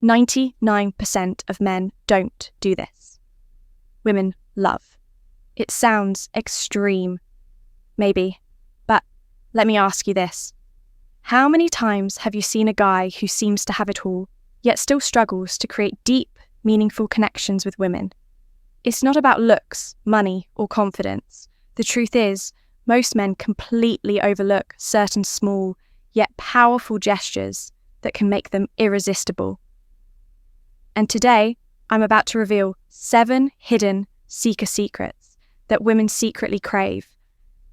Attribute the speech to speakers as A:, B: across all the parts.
A: 99% of men don't do this. Women love. It sounds extreme, maybe, but let me ask you this. How many times have you seen a guy who seems to have it all, yet still struggles to create deep, meaningful connections with women? It's not about looks, money, or confidence. The truth is, most men completely overlook certain small, yet powerful gestures that can make them irresistible. And today, I'm about to reveal 7 hidden seeker secrets that women secretly crave,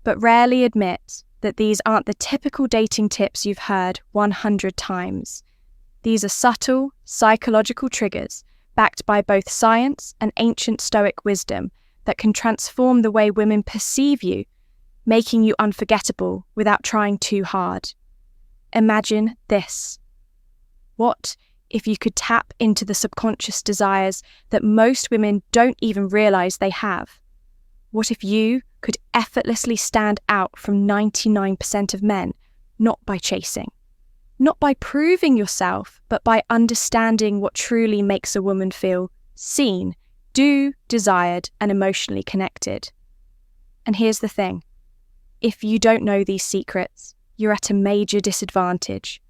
A: but rarely admit that these aren't the typical dating tips you've heard 100 times. These are subtle, psychological triggers backed by both science and ancient Stoic wisdom that can transform the way women perceive you, making you unforgettable without trying too hard. Imagine this. What if you could tap into the subconscious desires that most women don't even realize they have? What if you could effortlessly stand out from 99% of men, not by chasing, not by proving yourself, but by understanding what truly makes a woman feel seen, desired, and emotionally connected? And here's the thing. If you don't know these secrets, you're at a major disadvantage.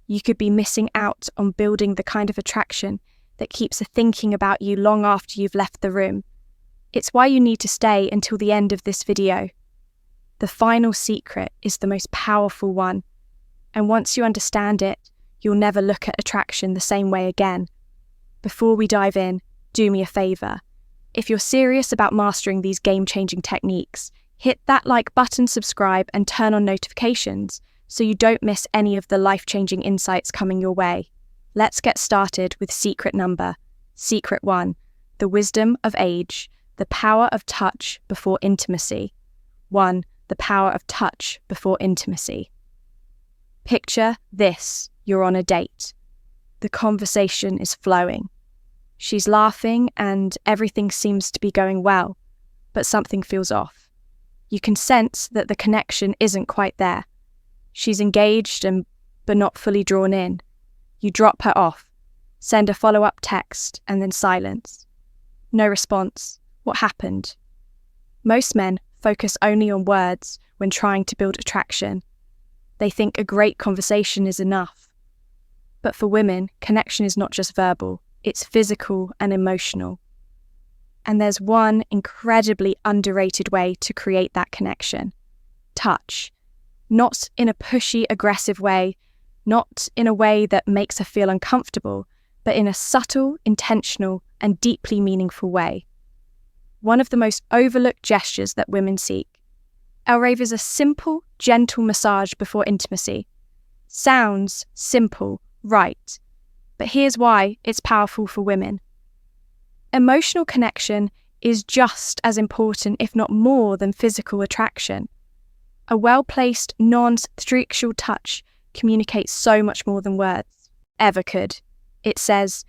A: You could be missing out on building the kind of attraction that keeps her thinking about you long after you've left the room. It's why you need to stay until the end of this video. The final secret is the most powerful one, and once you understand it, you'll never look at attraction the same way again. Before we dive in, do me a favor. If you're serious about mastering these game-changing techniques, hit that like button, subscribe, and turn on notifications so you don't miss any of the life-changing insights coming your way. Let's get started with secret 1, the wisdom of age, the power of touch before intimacy. 1. The power of touch before intimacy. Picture this, you're on a date. The conversation is flowing. She's laughing and everything seems to be going well, but something feels off. You can sense that the connection isn't quite there. She's engaged but not fully drawn in. You drop her off, send a follow-up text, and then silence. No response. What happened? Most men focus only on words when trying to build attraction. They think a great conversation is enough. But for women, connection is not just verbal, it's physical and emotional. And there's one incredibly underrated way to create that connection. Touch. Not in a pushy, aggressive way, not in a way that makes her feel uncomfortable, but in a subtle, intentional, and deeply meaningful way. One of the most overlooked gestures that women seek. Our rave is a simple, gentle massage before intimacy. Sounds simple, right? But here's why it's powerful for women. Emotional connection is just as important, if not more, than physical attraction. A well-placed, non-sexual touch communicates so much more than words ever could. It says,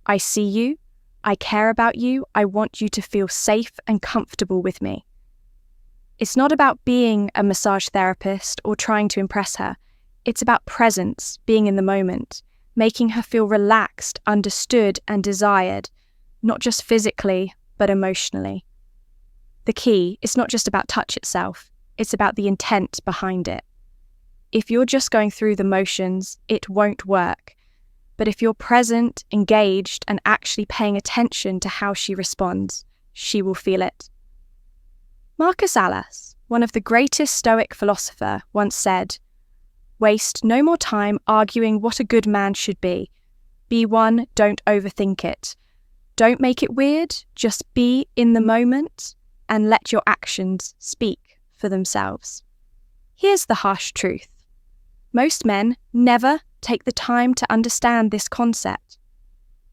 A: I see you, I care about you, I want you to feel safe and comfortable with me. It's not about being a massage therapist or trying to impress her. It's about presence, being in the moment, making her feel relaxed, understood, and desired, not just physically, but emotionally. The key is not just about touch itself, it's about the intent behind it. If you're just going through the motions, it won't work. But if you're present, engaged, and actually paying attention to how she responds, she will feel it. Marcus Aurelius, one of the greatest Stoic philosophers, once said, "Waste no more time arguing what a good man should be. Be one, don't overthink it. Don't make it weird, just be in the moment and let your actions speak for themselves." Here's the harsh truth. Most men never take the time to understand this concept.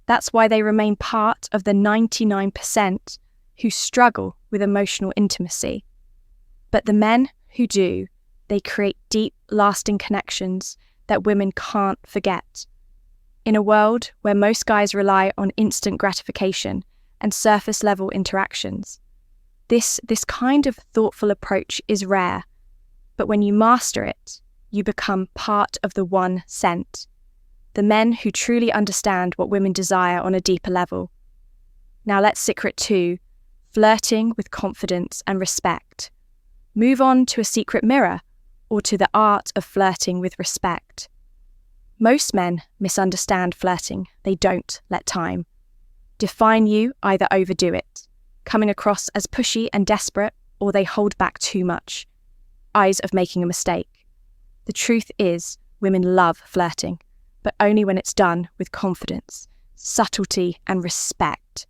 A: That's why they remain part of the 99% who struggle with emotional intimacy. But the men who do, they create deep, lasting connections that women can't forget. In a world where most guys rely on instant gratification and surface-level interactions, this kind of thoughtful approach is rare. But when you master it, you become part of the 1%. the men who truly understand what women desire on a deeper level. Now let's secret 2, flirting with confidence and respect. Move on to a secret mirror, or to the art of flirting with respect. Most men misunderstand flirting. They don't let time define you, either overdo it, coming across as pushy and desperate, or they hold back too much, eyes of making a mistake. The truth is, women love flirting, but only when it's done with confidence, subtlety, and respect.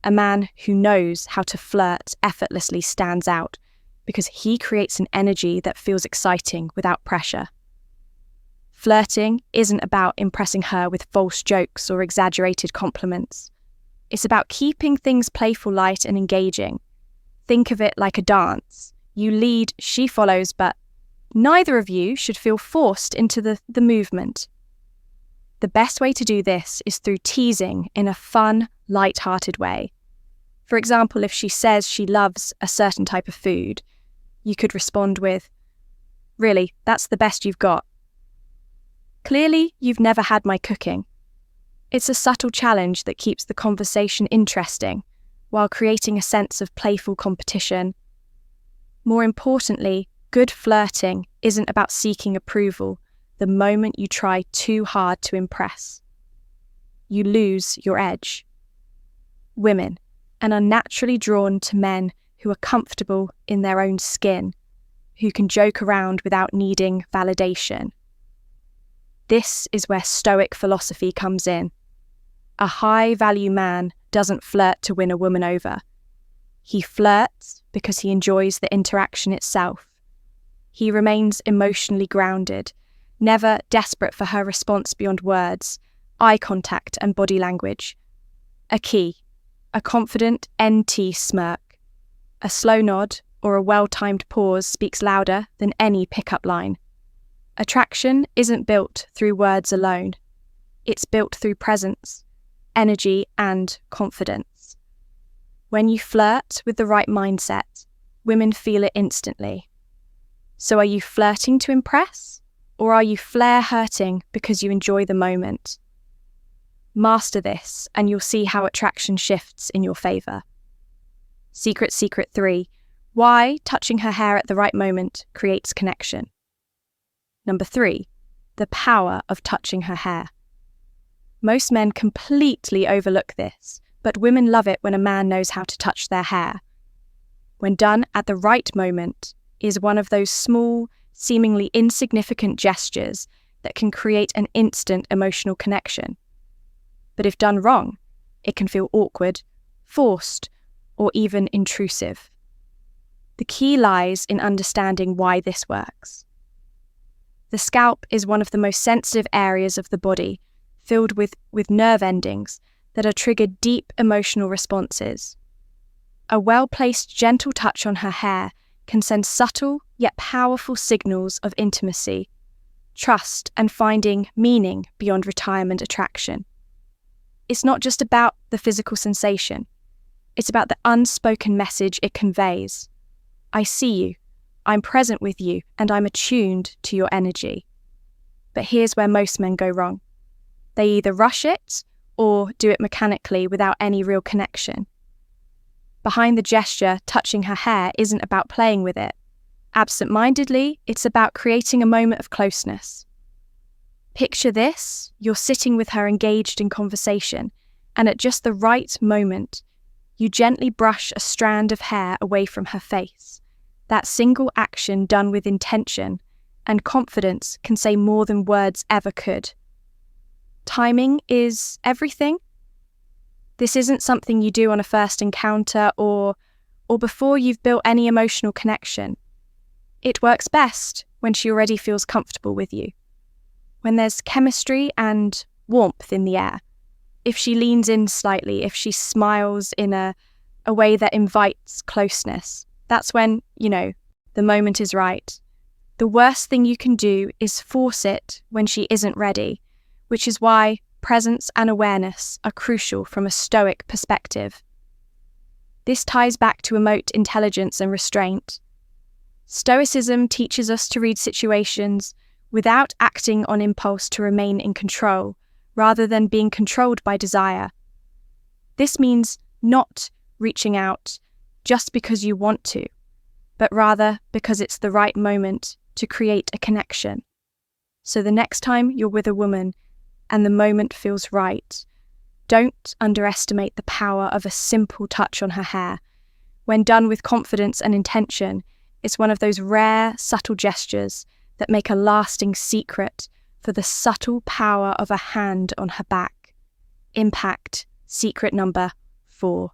A: A man who knows how to flirt effortlessly stands out because he creates an energy that feels exciting without pressure. Flirting isn't about impressing her with false jokes or exaggerated compliments. It's about keeping things playful, light, and engaging. Think of it like a dance. You lead, she follows, but neither of you should feel forced into the movement. The best way to do this is through teasing in a fun, light-hearted way. For example, if she says she loves a certain type of food, you could respond with, "Really, that's the best you've got. Clearly, you've never had my cooking." It's a subtle challenge that keeps the conversation interesting while creating a sense of playful competition. More importantly, good flirting isn't about seeking approval the moment you try too hard to impress. You lose your edge. Women are unnaturally drawn to men who are comfortable in their own skin, who can joke around without needing validation. This is where Stoic philosophy comes in. A high-value man doesn't flirt to win a woman over. He flirts because he enjoys the interaction itself. He remains emotionally grounded, never desperate for her response beyond words, eye contact, and body language. A key, a confident NT smirk. A slow nod or a well-timed pause speaks louder than any pickup line. Attraction isn't built through words alone. It's built through presence, energy, and confidence. When you flirt with the right mindset, women feel it instantly. So are you flirting to impress, or are you flare-hurting because you enjoy the moment? Master this, and you'll see how attraction shifts in your favour. Secret 3. Why touching her hair at the right moment creates connection. Number 3. The power of touching her hair. Most men completely overlook this, but women love it when a man knows how to touch their hair. When done at the right moment, is one of those small, seemingly insignificant gestures that can create an instant emotional connection. But if done wrong, it can feel awkward, forced, or even intrusive. The key lies in understanding why this works. The scalp is one of the most sensitive areas of the body, filled with nerve endings that are triggered deep emotional responses. A well-placed, gentle touch on her hair can send subtle yet powerful signals of intimacy, trust, and finding meaning beyond retirement attraction. It's not just about the physical sensation. It's about the unspoken message it conveys. I see you, I'm present with you, and I'm attuned to your energy. But here's where most men go wrong. They either rush it or do it mechanically without any real connection. Behind the gesture, touching her hair isn't about playing with it. Absent-mindedly, it's about creating a moment of closeness. Picture this, you're sitting with her engaged in conversation, and at just the right moment, you gently brush a strand of hair away from her face. That single action done with intention and confidence can say more than words ever could. Timing is everything. This isn't something you do on a first encounter or before you've built any emotional connection. It works best when she already feels comfortable with you, when there's chemistry and warmth in the air. If she leans in slightly, if she smiles in a way that invites closeness, that's when, the moment is right. The worst thing you can do is force it when she isn't ready, which is why presence and awareness are crucial from a Stoic perspective. This ties back to emote intelligence and restraint. Stoicism teaches us to read situations without acting on impulse to remain in control, rather than being controlled by desire. This means not reaching out just because you want to, but rather because it's the right moment to create a connection. So the next time you're with a woman and the moment feels right, don't underestimate the power of a simple touch on her hair. When done with confidence and intention, it's one of those rare, subtle gestures that make a lasting secret for the subtle power of a hand on her back. Impact secret number 4.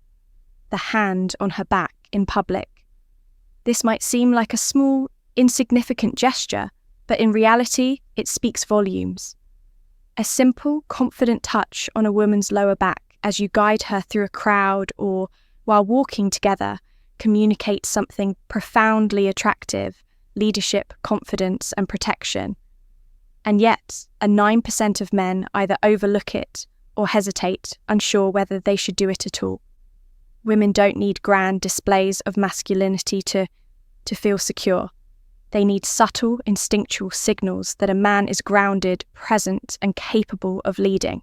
A: The hand on her back in public. This might seem like a small, insignificant gesture, but in reality, it speaks volumes. A simple, confident touch on a woman's lower back as you guide her through a crowd or while walking together communicates something profoundly attractive: leadership, confidence, and protection. And yet, 9% of men either overlook it or hesitate, unsure whether they should do it at all. Women don't need grand displays of masculinity to feel secure. They need subtle, instinctual signals that a man is grounded, present, and capable of leading.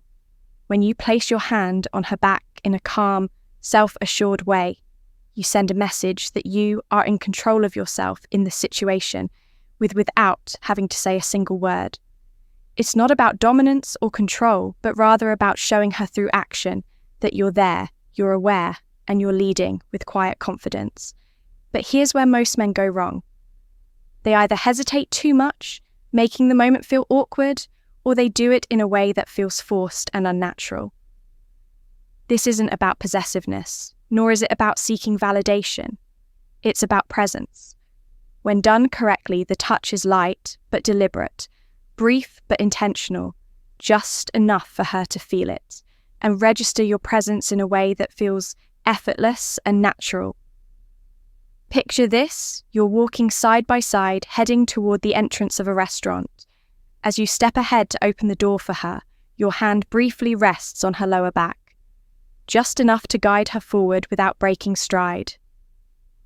A: When you place your hand on her back in a calm, self-assured way, you send a message that you are in control of yourself in the situation, without having to say a single word. It's not about dominance or control, but rather about showing her through action that you're there, you're aware, and you're leading with quiet confidence. But here's where most men go wrong. They either hesitate too much, making the moment feel awkward, or they do it in a way that feels forced and unnatural. This isn't about possessiveness, nor is it about seeking validation. It's about presence. When done correctly, the touch is light but deliberate, brief but intentional, just enough for her to feel it, and register your presence in a way that feels effortless and natural. Picture this: you're walking side by side, heading toward the entrance of a restaurant. As you step ahead to open the door for her, your hand briefly rests on her lower back, just enough to guide her forward without breaking stride.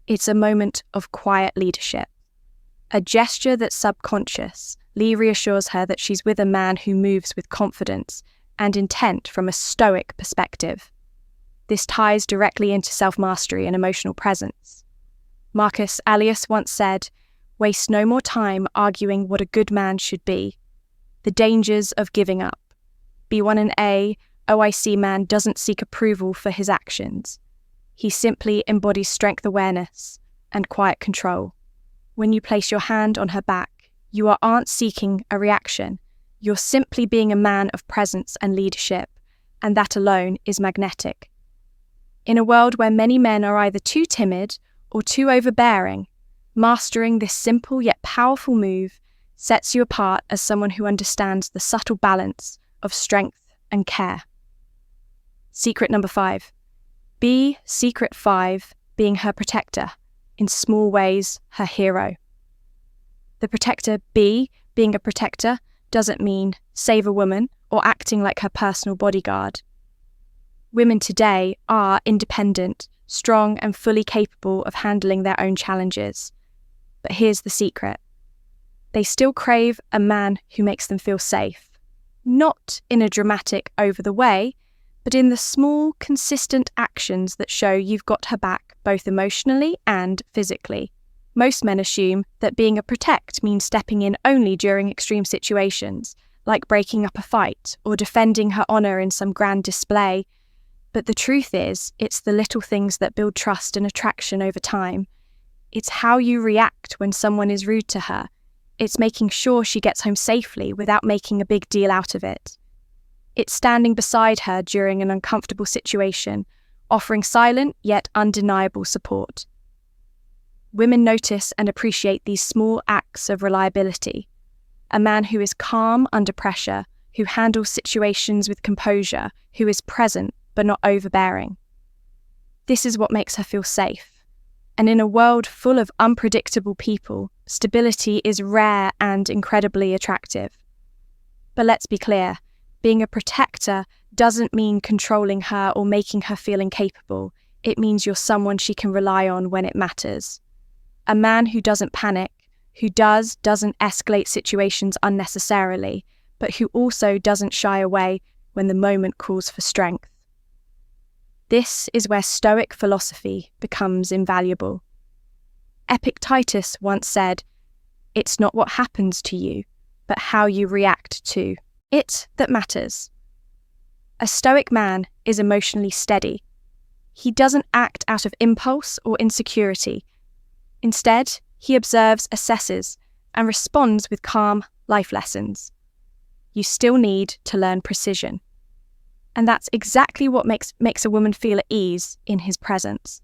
A: It's a moment of quiet leadership, a gesture that's subconscious. Lee reassures her that she's with a man who moves with confidence and intent from a stoic perspective. This ties directly into self-mastery and emotional presence. Marcus Aurelius once said, "Waste no more time arguing what a good man should be. The dangers of giving up. B1 and A, OIC man doesn't seek approval for his actions. He simply embodies strength awareness and quiet control. When you place your hand on her back, you aren't seeking a reaction. You're simply being a man of presence and leadership, and that alone is magnetic." In a world where many men are either too timid or too overbearing, mastering this simple yet powerful move sets you apart as someone who understands the subtle balance of strength and care. Secret number 5. Be secret 5, being her protector, in small ways her hero. The protector B, being a protector, doesn't mean save a woman or acting like her personal bodyguard. Women today are independent, strong, and fully capable of handling their own challenges. But here's the secret. They still crave a man who makes them feel safe. Not in a dramatic, over-the-way, but in the small, consistent actions that show you've got her back both emotionally and physically. Most men assume that being a protect means stepping in only during extreme situations, like breaking up a fight or defending her honour in some grand display. But the truth is, it's the little things that build trust and attraction over time. It's how you react when someone is rude to her. It's making sure she gets home safely without making a big deal out of it. It's standing beside her during an uncomfortable situation, offering silent yet undeniable support. Women notice and appreciate these small acts of reliability. A man who is calm under pressure, who handles situations with composure, who is present but not overbearing. This is what makes her feel safe. And in a world full of unpredictable people, stability is rare and incredibly attractive. But let's be clear, being a protector doesn't mean controlling her or making her feel incapable. It means you're someone she can rely on when it matters. A man who doesn't panic, who doesn't escalate situations unnecessarily, but who also doesn't shy away when the moment calls for strength. This is where Stoic philosophy becomes invaluable. Epictetus once said, "It's not what happens to you, but how you react to it that matters." A Stoic man is emotionally steady. He doesn't act out of impulse or insecurity. Instead, he observes, assesses, and responds with calm life lessons. You still need to learn precision. And that's exactly what makes a woman feel at ease in his presence.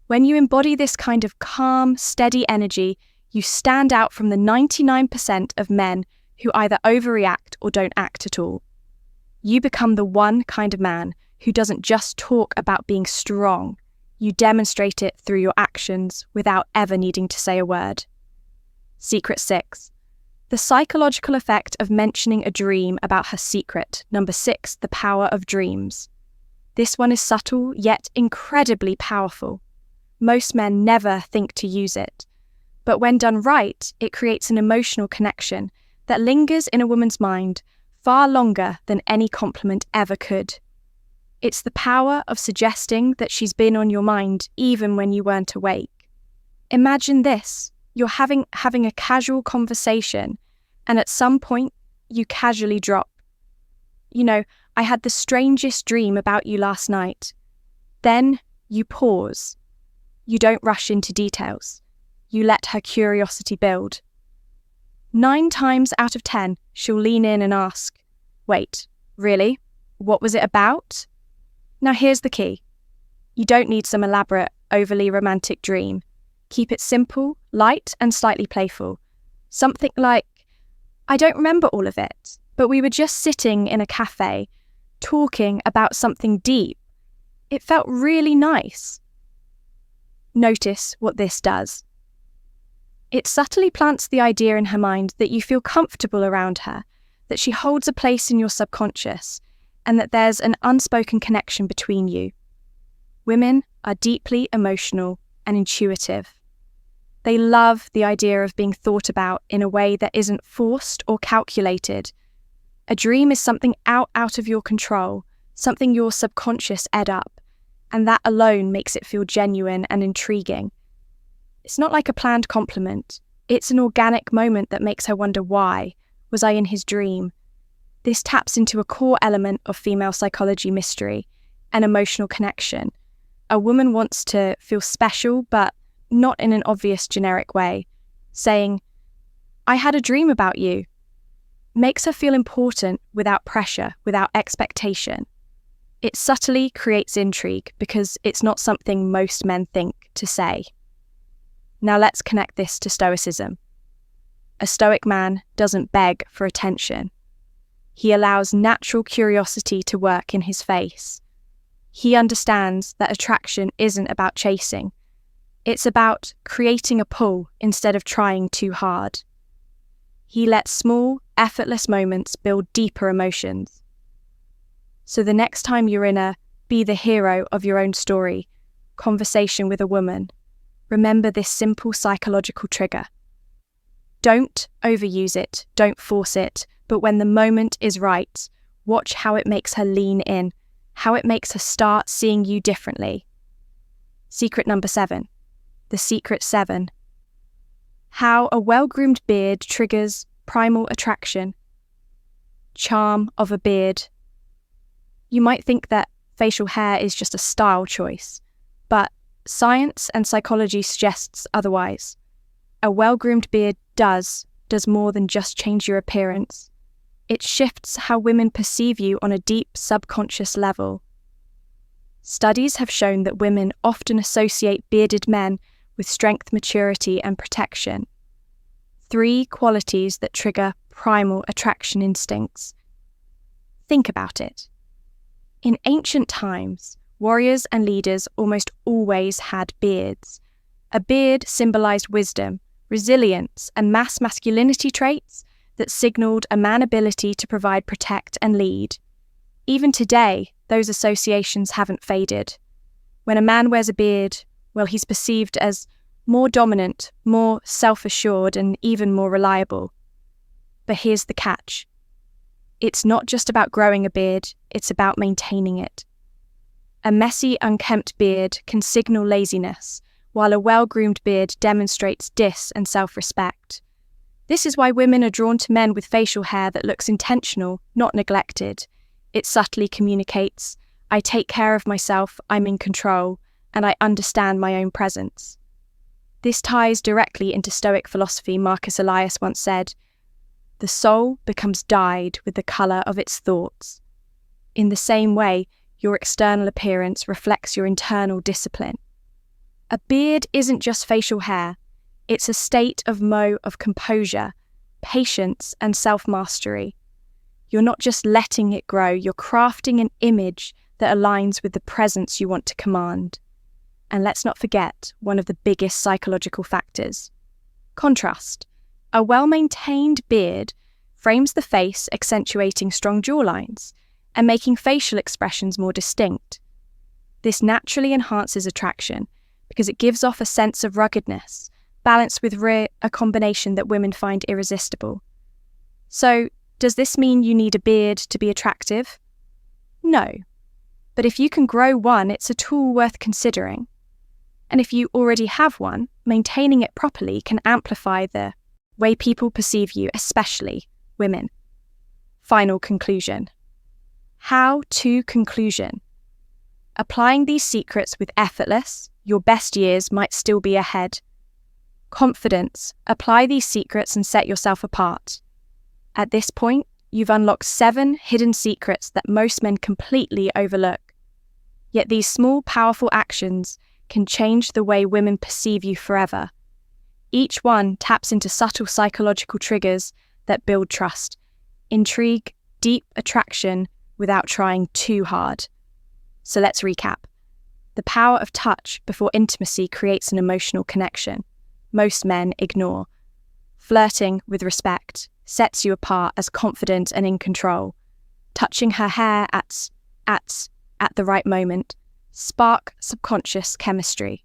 A: When you embody this kind of calm, steady energy, you stand out from the 99% of men who either overreact or don't act at all. You become the one kind of man who doesn't just talk about being strong. You demonstrate it through your actions without ever needing to say a word. Secret 6. The psychological effect of mentioning a dream about her secret. Number 6, the power of dreams. This one is subtle, yet incredibly powerful. Most men never think to use it. But when done right, it creates an emotional connection that lingers in a woman's mind far longer than any compliment ever could. It's the power of suggesting that she's been on your mind even when you weren't awake. Imagine this. You're having a casual conversation, and at some point, you casually drop, "I had the strangest dream about you last night." Then you pause. You don't rush into details. You let her curiosity build. 9 times out of 10, she'll lean in and ask, "Wait, really? What was it about?" Now here's the key. You don't need some elaborate, overly romantic dream. Keep it simple, light, and slightly playful. Something like, "I don't remember all of it, but we were just sitting in a cafe, talking about something deep. It felt really nice." Notice what this does. It subtly plants the idea in her mind that you feel comfortable around her, that she holds a place in your subconscious, and that there's an unspoken connection between you. Women are deeply emotional and intuitive. They love the idea of being thought about in a way that isn't forced or calculated. A dream is something out of your control, something your subconscious ed up, and that alone makes it feel genuine and intriguing. It's not like a planned compliment. It's an organic moment that makes her wonder, why was I in his dream? This taps into a core element of female psychology mystery and emotional connection. A woman wants to feel special, but not in an obvious generic way. Saying, "I had a dream about you," makes her feel important without pressure, without expectation. It subtly creates intrigue because it's not something most men think to say. Now let's connect this to Stoicism. A Stoic man doesn't beg for attention. He allows natural curiosity to work in his face. He understands that attraction isn't about chasing. It's about creating a pull instead of trying too hard. He lets small, effortless moments build deeper emotions. So the next time you're in a be the hero of your own story conversation with a woman, remember this simple psychological trigger. Don't overuse it, don't force it, but when the moment is right, watch how it makes her lean in, how it makes her start seeing you differently. Secret number 7. The secret 7. How a well-groomed beard triggers primal attraction. Charm of a beard. You might think that facial hair is just a style choice, but science and psychology suggests otherwise. A well-groomed beard does more than just change your appearance. It shifts how women perceive you on a deep subconscious level. Studies have shown that women often associate bearded men with strength, maturity, and protection. 3 qualities that trigger primal attraction instincts. Think about it. In ancient times, warriors and leaders almost always had beards. A beard symbolized wisdom, resilience, and mass masculinity traits that signaled a man's ability to provide, protect, and lead. Even today, those associations haven't faded. When a man wears a beard, well, he's perceived as more dominant, more self-assured, and even more reliable. But here's the catch. It's not just about growing a beard, it's about maintaining it. A messy, unkempt beard can signal laziness, while a well-groomed beard demonstrates and self-respect. This is why women are drawn to men with facial hair that looks intentional, not neglected. It subtly communicates, I take care of myself, I'm in control, and I understand my own presence. This ties directly into Stoic philosophy. Marcus Aurelius once said, "The soul becomes dyed with the colour of its thoughts." In the same way, your external appearance reflects your internal discipline. A beard isn't just facial hair, it's a state of composure, patience, and self-mastery. You're not just letting it grow, you're crafting an image that aligns with the presence you want to command. And let's not forget one of the biggest psychological factors: contrast. A well-maintained beard frames the face, accentuating strong jawlines and making facial expressions more distinct. This naturally enhances attraction because it gives off a sense of ruggedness, balanced with a combination that women find irresistible. So, does this mean you need a beard to be attractive? No. But if you can grow one, it's a tool worth considering. And if you already have one, maintaining it properly can amplify the way people perceive you, especially women. Final conclusion. How-to conclusion. Applying these secrets with effortless, your best years might still be ahead. Confidence. Apply these secrets and set yourself apart. At this point, you've unlocked 7 hidden secrets that most men completely overlook. Yet these small, powerful actions can change the way women perceive you forever. Each one taps into subtle psychological triggers that build trust, intrigue, deep attraction without trying too hard. So let's recap. The power of touch before intimacy creates an emotional connection most men ignore. Flirting with respect sets you apart as confident and in control. Touching her hair at the right moment spark subconscious chemistry.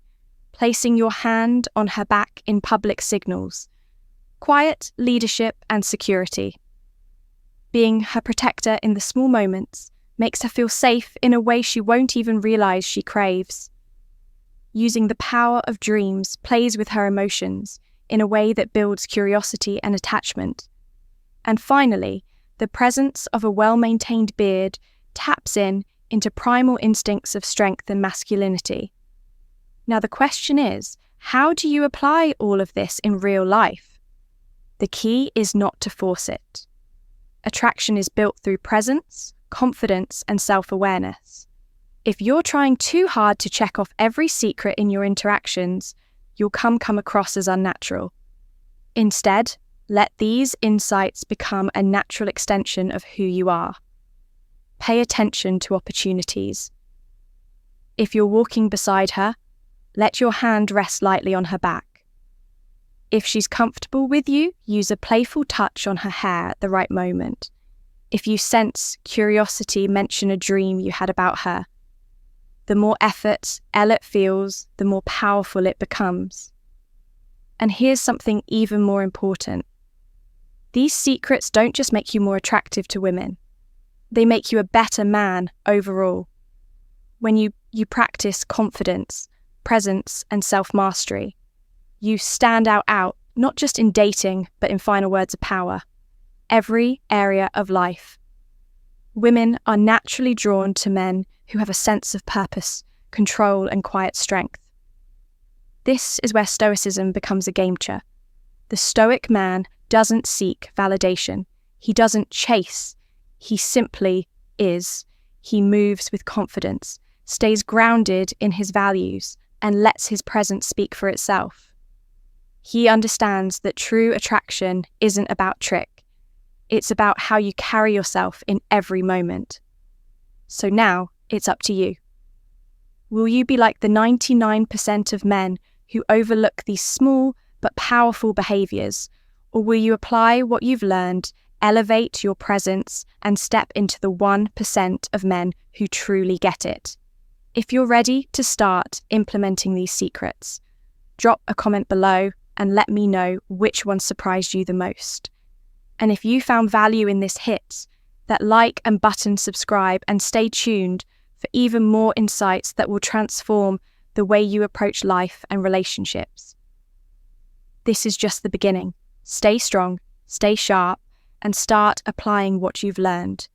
A: Placing your hand on her back in public signals quiet leadership and security. Being her protector in the small moments makes her feel safe in a way she won't even realize she craves. Using the power of dreams plays with her emotions in a way that builds curiosity and attachment. And finally, the presence of a well-maintained beard taps into primal instincts of strength and masculinity. Now the question is, how do you apply all of this in real life? The key is not to force it. Attraction is built through presence, confidence, and self-awareness. If you're trying too hard to check off every secret in your interactions, you'll come across as unnatural. Instead, let these insights become a natural extension of who you are. Pay attention to opportunities. If you're walking beside her, let your hand rest lightly on her back. If she's comfortable with you, use a playful touch on her hair at the right moment. If you sense curiosity, mention a dream you had about her. The more effort it feels, the more powerful it becomes. And here's something even more important. These secrets don't just make you more attractive to women. They make you a better man overall. When you practice confidence, presence, and self-mastery, you stand out, not just in dating, but in final words of power. Every area of life. Women are naturally drawn to men who have a sense of purpose, control, and quiet strength. This is where Stoicism becomes a game-changer. The Stoic man doesn't seek validation. He doesn't chase. He simply is. He moves with confidence, stays grounded in his values, and lets his presence speak for itself. He understands that true attraction isn't about trick. It's about how you carry yourself in every moment. So now, it's up to you. Will you be like the 99% of men who overlook these small but powerful behaviors, or will you apply what you've learned, elevate your presence, and step into the 1% of men who truly get it? If you're ready to start implementing these secrets, Drop a comment below and let me know which one surprised you the most. And if you found value in this hit, that like and button subscribe and stay tuned for even more insights that will transform the way you approach life and relationships. This is just the beginning. Stay strong, stay sharp, and start applying what you've learned.